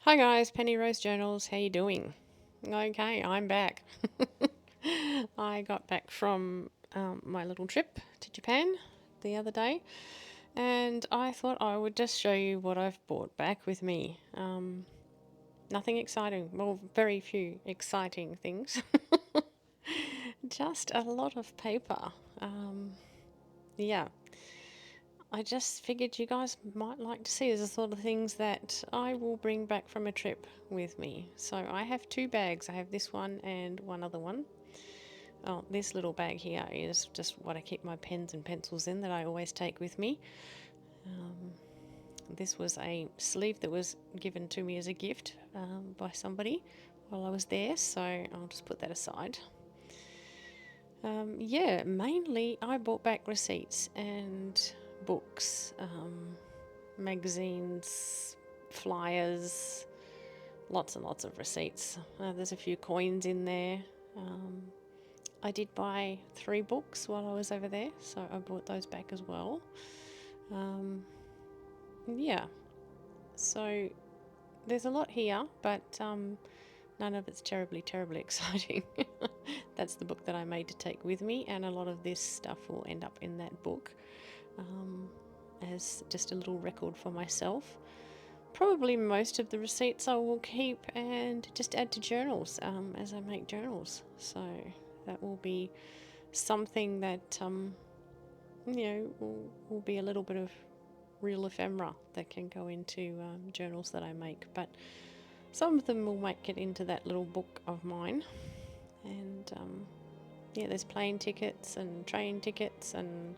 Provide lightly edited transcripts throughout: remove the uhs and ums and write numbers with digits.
Hi guys, Penny Rose Journals. How you doing? Okay, I'm back. I got back from my little trip to Japan the other day, and I thought I would just show you what I've brought back with me. Nothing exciting. Well, very few exciting things. Just a lot of paper. Yeah. I just figured you guys might like to see as the sort of things that I will bring back from a trip with me. So I have two bags. I have this one and one other one. Oh, this little bag here is just what I keep my pens and pencils in that I always take with me. This was a sleeve that was given to me as a gift by somebody while I was there, so I'll just put that aside. Yeah, mainly I bought back receipts and books, magazines, flyers, lots and lots of receipts. There's a few coins in there. I did buy 3 books while I was over there, so I brought those back as well. Yeah, so there's a lot here, but none of it's terribly exciting. That's the book that I made to take with me, and a lot of this stuff will end up in that book as just a little record for myself. Probably most of the receipts I will keep and just add to journals as I make journals. So that will be something that will be a little bit of real ephemera that can go into journals that I make. But some of them will make it into that little book of mine. And yeah, there's plane tickets and train tickets and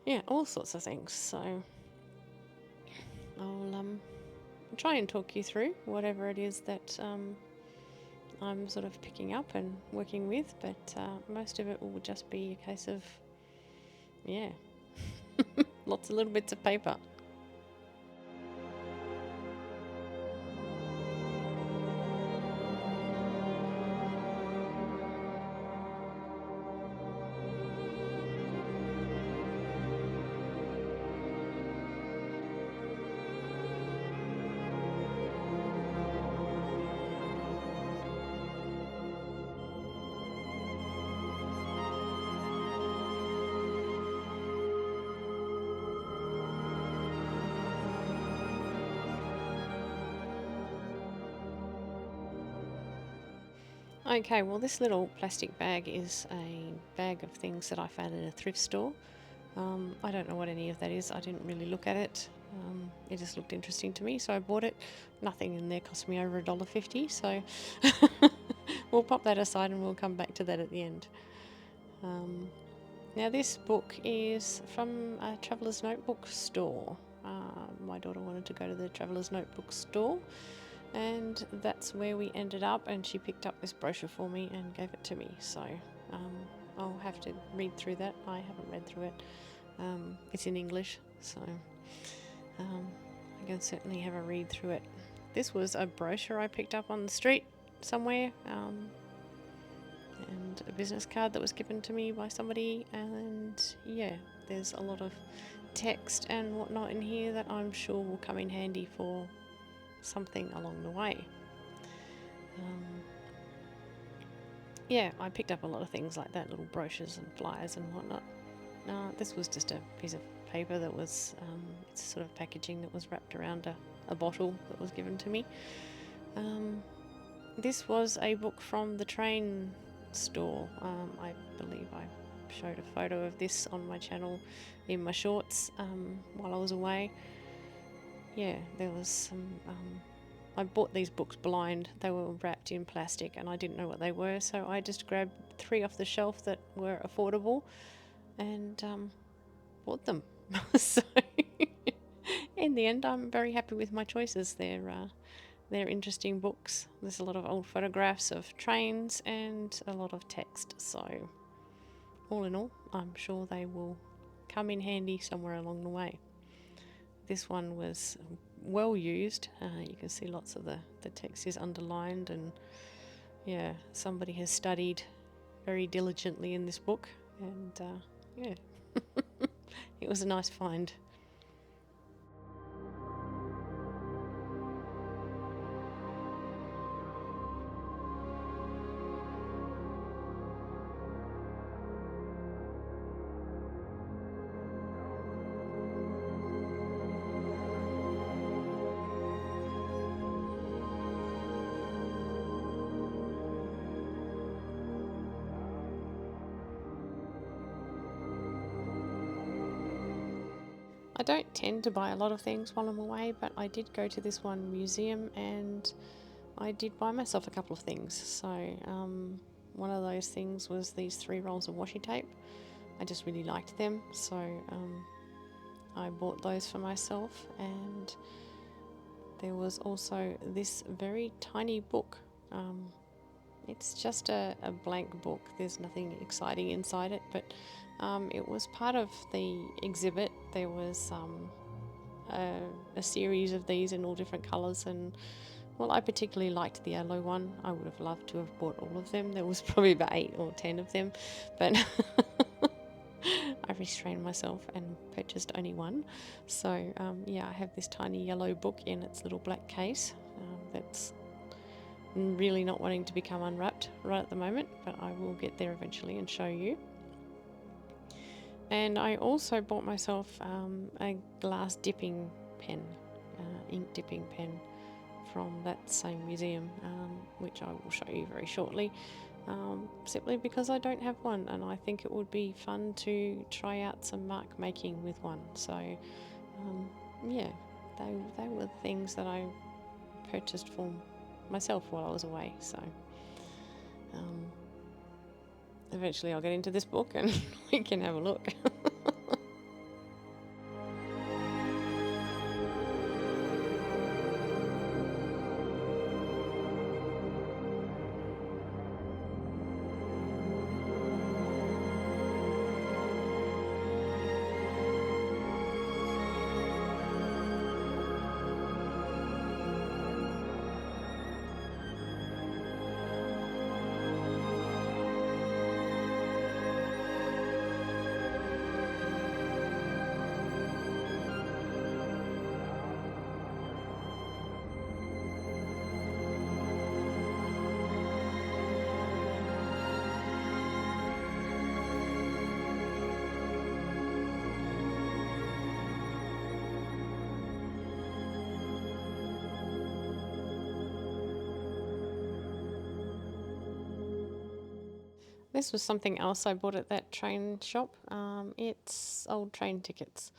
yeah, all sorts of things. So I'll try and talk you through whatever it is that I'm sort of picking up and working with, but most of it will just be a case of, yeah, lots of little bits of paper. Okay, well, this little plastic bag is a bag of things that I found in a thrift store. I don't know what any of that is. I didn't really look at it. It just looked interesting to me, so I bought it. Nothing in there cost me over $1.50, so we'll pop that aside and we'll come back to that at the end. Now, this book is from a Traveller's Notebook store. My daughter wanted to go to the Traveller's Notebook store, and that's where we ended up, and she picked up this brochure for me and gave it to me. So I'll have to read through that. I haven't read through it. It's in English, so I can certainly have a read through it. This was a brochure I picked up on the street somewhere, and a business card that was given to me by somebody, and yeah, there's a lot of text and whatnot in here that I'm sure will come in handy for something along the way. Yeah, I picked up a lot of things like that, little brochures and flyers and whatnot. This was just a piece of paper that was, it's sort of packaging that was wrapped around a bottle that was given to me. This was a book from the train store. I believe I showed a photo of this on my channel in my shorts while I was away. Yeah, there was some... I bought these books blind. They were wrapped in plastic and I didn't know what they were, so I just grabbed 3 off the shelf that were affordable and bought them. So in the end, I'm very happy with my choices. They're interesting books. There's a lot of old photographs of trains and a lot of text, so all in all, I'm sure they will come in handy somewhere along the way. This one was well used. You can see lots of the text is underlined, and yeah, somebody has studied very diligently in this book, and yeah, it was a nice find. I don't tend to buy a lot of things while I'm away, but I did go to this one museum and I did buy myself a couple of things. So one of those things was these 3 rolls of washi tape. I just really liked them, so I bought those for myself. And there was also this very tiny book. It's just a blank book. There's nothing exciting inside it, but it was part of the exhibit. There was a series of these in all different colours, and well, I particularly liked the yellow one. I would have loved to have bought all of them. There was probably about 8 or 10 of them, but I restrained myself and purchased only one. So yeah, I have this tiny yellow book in its little black case that's really not wanting to become unwrapped right at the moment, but I will get there eventually and show you. And I also bought myself a glass dipping pen, ink dipping pen from that same museum, which I will show you very shortly, simply because I don't have one and I think it would be fun to try out some mark making with one. So yeah, they were things that I purchased for myself while I was away. So eventually I'll get into this book and we can have a look. This was something else I bought at that train shop. It's old train tickets.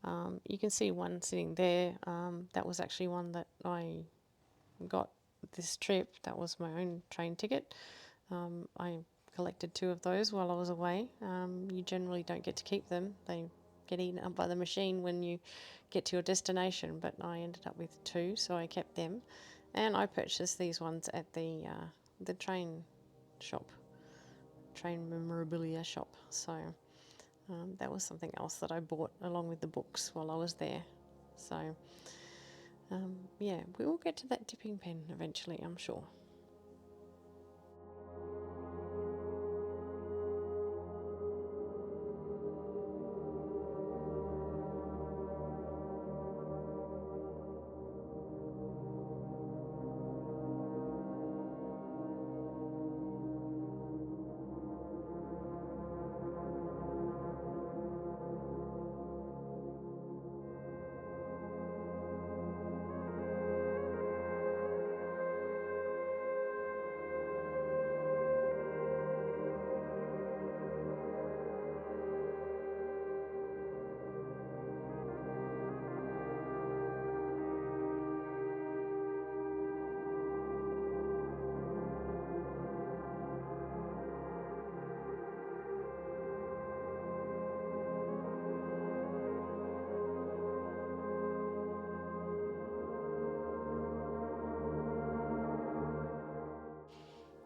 You can see one sitting there. That was actually one that I got this trip. That was my own train ticket. I collected 2 of those while I was away. You generally don't get to keep them. They get eaten up by the machine when you get to your destination, but I ended up with 2, so I kept them. And I purchased these ones at the train shop. Train memorabilia shop. So that was something else that I bought along with the books while I was there. So yeah, we will get to that dipping pen eventually, I'm sure.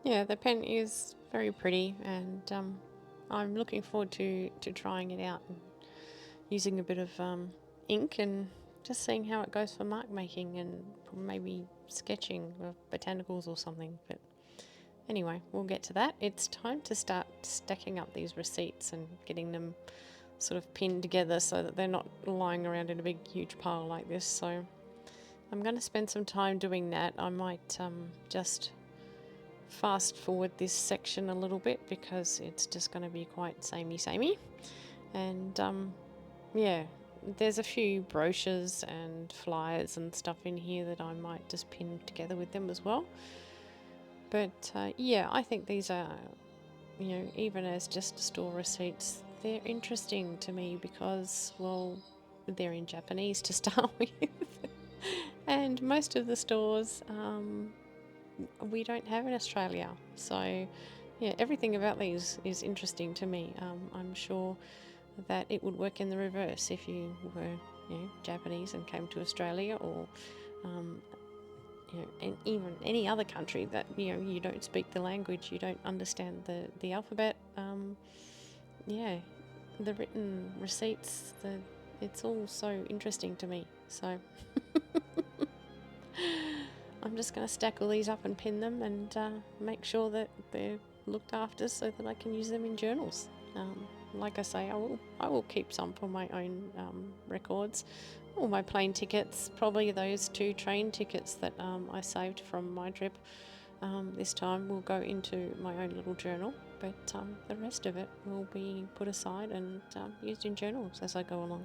Yeah, the pen is very pretty, and I'm looking forward to trying it out and using a bit of ink and just seeing how it goes for mark making and maybe sketching of botanicals or something. But anyway, we'll get to that. It's time to start stacking up these receipts and getting them sort of pinned together so that they're not lying around in a big huge pile like this. So I'm going to spend some time doing that. I might just fast forward this section a little bit because it's just going to be quite samey. And yeah, there's a few brochures and flyers and stuff in here that I might just pin together with them as well. But yeah, I think these are, you know, even as just store receipts, they're interesting to me because, well, they're in Japanese to start with. And most of the stores we don't have in Australia. So, yeah, everything about these is interesting to me. I'm sure that it would work in the reverse if you were, Japanese and came to Australia, or and even any other country that you don't speak the language, you don't understand the alphabet. The written receipts, it's all so interesting to me. So I'm just going to stack all these up and pin them, and make sure that they're looked after so that I can use them in journals. Like I say, I will keep some for my own records. All my plane tickets, probably those 2 train tickets that I saved from my trip this time, will go into my own little journal. But the rest of it will be put aside and used in journals as I go along.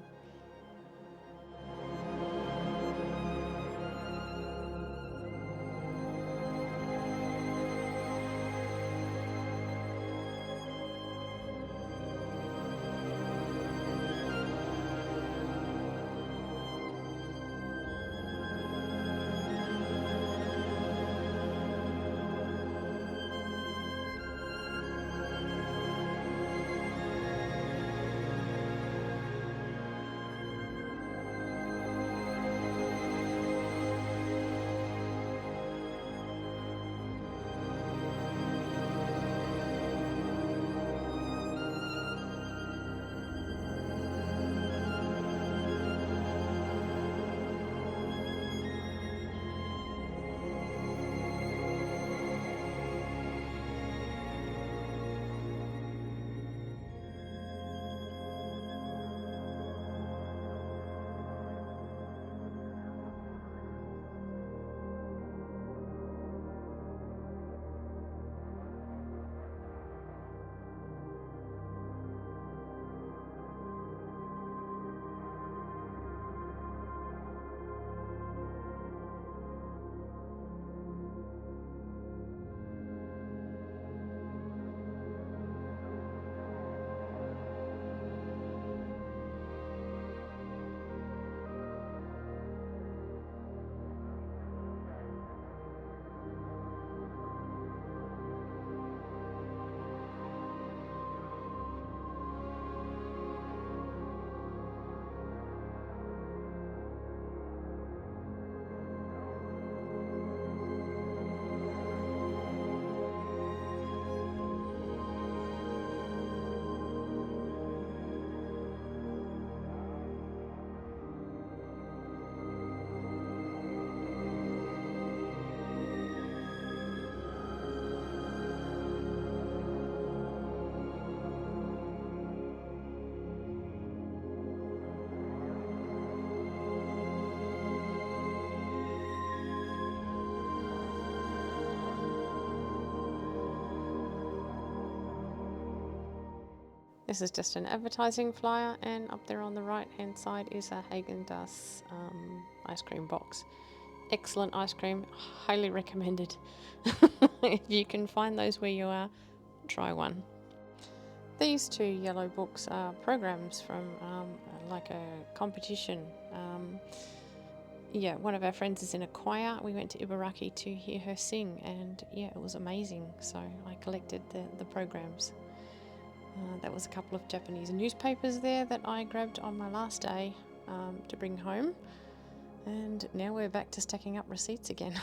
This is just an advertising flyer, and up there on the right hand side is a Haagen-Dazs ice cream box. Excellent ice cream, highly recommended. If you can find those where you are, try one. These 2 yellow books are programs from like a competition. One of our friends is in a choir. We went to Ibaraki to hear her sing, and it was amazing. So I collected the programs. That was a couple of Japanese newspapers there that I grabbed on my last day to bring home. And now we're back to stacking up receipts again.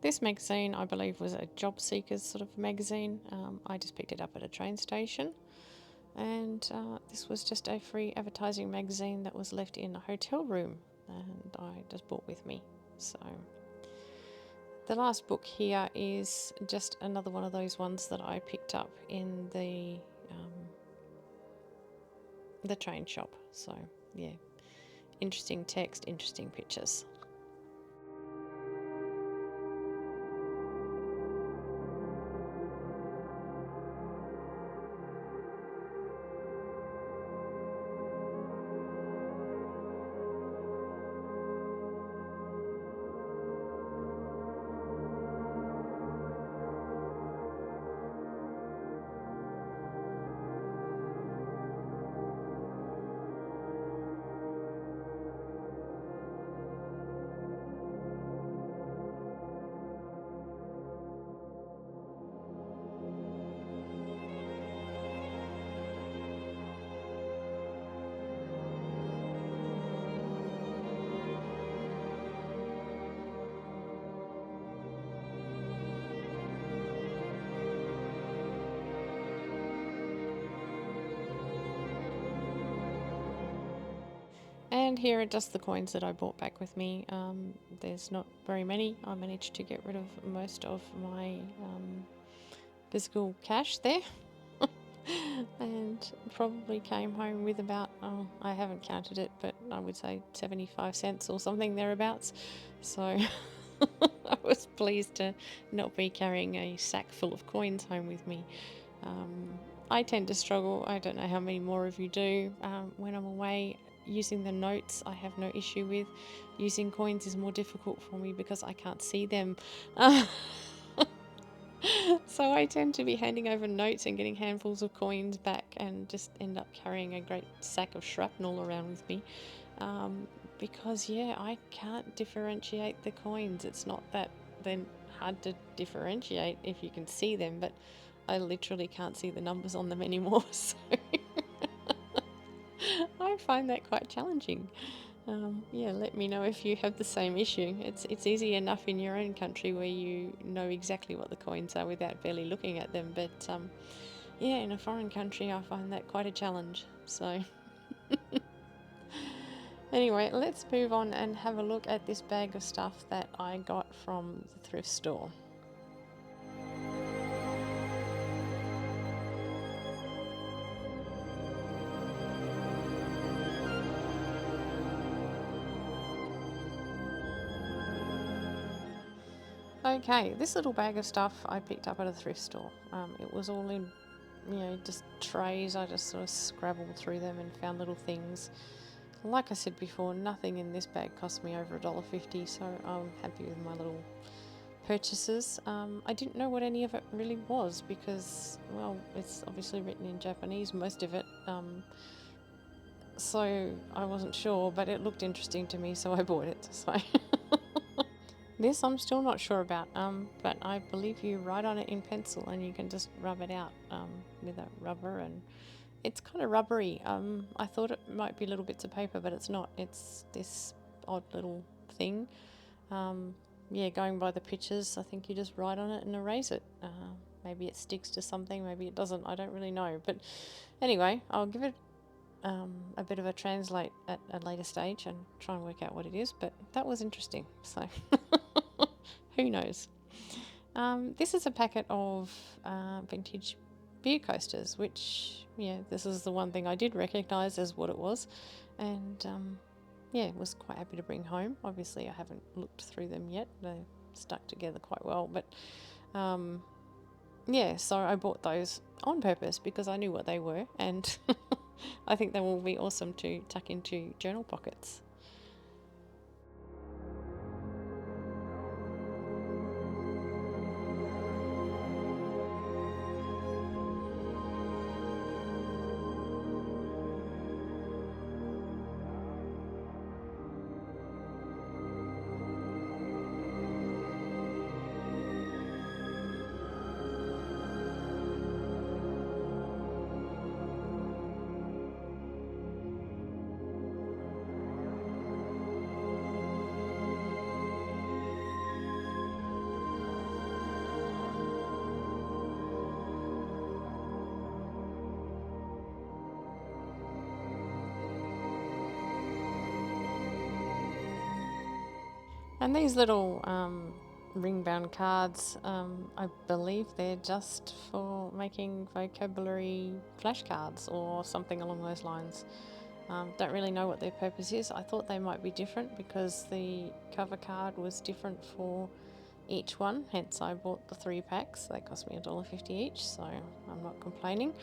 This magazine, I believe, was a job seekers sort of magazine. I just picked it up at a train station, and this was just a free advertising magazine that was left in a hotel room, and I just brought with me. So the last book here is just another one of those ones that I picked up in the train shop. So yeah, interesting text, interesting pictures. And here are just the coins that I brought back with me. There's not very many. I managed to get rid of most of my physical cash there. And probably came home with about, I haven't counted it, but I would say 75 cents or something thereabouts. So I was pleased to not be carrying a sack full of coins home with me. I tend to struggle, I don't know how many more of you do, when I'm away. Using the notes I have no issue with. Using coins is more difficult for me because I can't see them. So I tend to be handing over notes and getting handfuls of coins back, and just end up carrying a great sack of shrapnel around with me. Because yeah, I can't differentiate the coins. It's not that they're hard to differentiate if you can see them, but I literally can't see the numbers on them anymore. So I find that quite challenging. Yeah, let me know if you have the same issue. It's easy enough in your own country where you know exactly what the coins are without barely looking at them, but yeah, in a foreign country I find that quite a challenge. So anyway, let's move on and have a look at this bag of stuff that I got from the thrift store. Okay, this little bag of stuff I picked up at a thrift store. It was all in, just trays. I just sort of scrabbled through them and found little things. Like I said before, nothing in this bag cost me over $1.50, so I'm happy with my little purchases. I didn't know what any of it really was because, well, it's obviously written in Japanese, most of it. So I wasn't sure, but it looked interesting to me, so I bought it. So this I'm still not sure about, but I believe you write on it in pencil and you can just rub it out with a rubber, and it's kind of rubbery. I thought it might be little bits of paper, but it's not. It's this odd little thing. Yeah, going by the pictures, I think you just write on it and erase it. Maybe it sticks to something, maybe it doesn't. I don't really know. But anyway, I'll give it a bit of a translate at a later stage and try and work out what it is. But that was interesting. So who knows? This is a packet of vintage beer coasters, which, yeah, this is the one thing I did recognise as what it was, and yeah, was quite happy to bring home. Obviously I haven't looked through them yet, they're stuck together quite well, but yeah, so I bought those on purpose because I knew what they were, and I think they will be awesome to tuck into journal pockets. And these little ring-bound cards, I believe they're just for making vocabulary flashcards or something along those lines. Don't really know what their purpose is. I thought they might be different because the cover card was different for each one, hence I bought the 3 packs. They cost me $1.50 each, so I'm not complaining.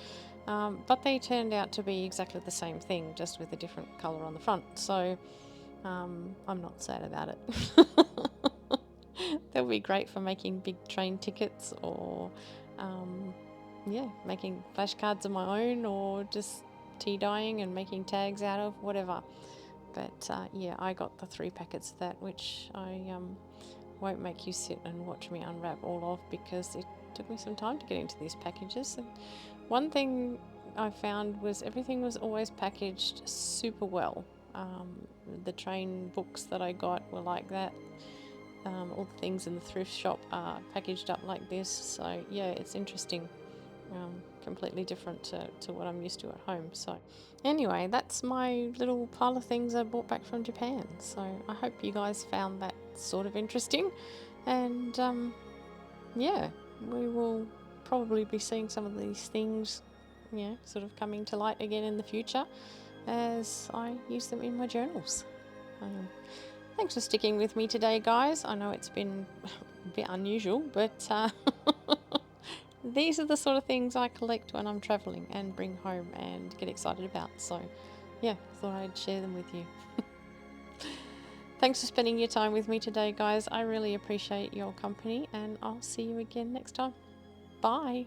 But they turned out to be exactly the same thing, just with a different colour on the front, so I'm not sad about it. That would be great for making big train tickets, or yeah, making flashcards of my own, or just tea dyeing and making tags out of, whatever. But yeah, I got the 3 packets of that, which I won't make you sit and watch me unwrap all of, because it took me some time to get into these packages. And one thing I found was everything was always packaged super well. The train books that I got were like that. All the things in the thrift shop are packaged up like this, so yeah, it's interesting. Completely different to what I'm used to at home. So anyway, that's my little pile of things I brought back from Japan. So I hope you guys found that sort of interesting, and yeah, we will probably be seeing some of these things, sort of coming to light again in the future as I use them in my journals. Thanks for sticking with me today, guys. I know it's been a bit unusual, but these are the sort of things I collect when I'm traveling and bring home and get excited about. So yeah, thought I'd share them with you. Thanks for spending your time with me today, guys. I really appreciate your company, and I'll see you again next time. Bye.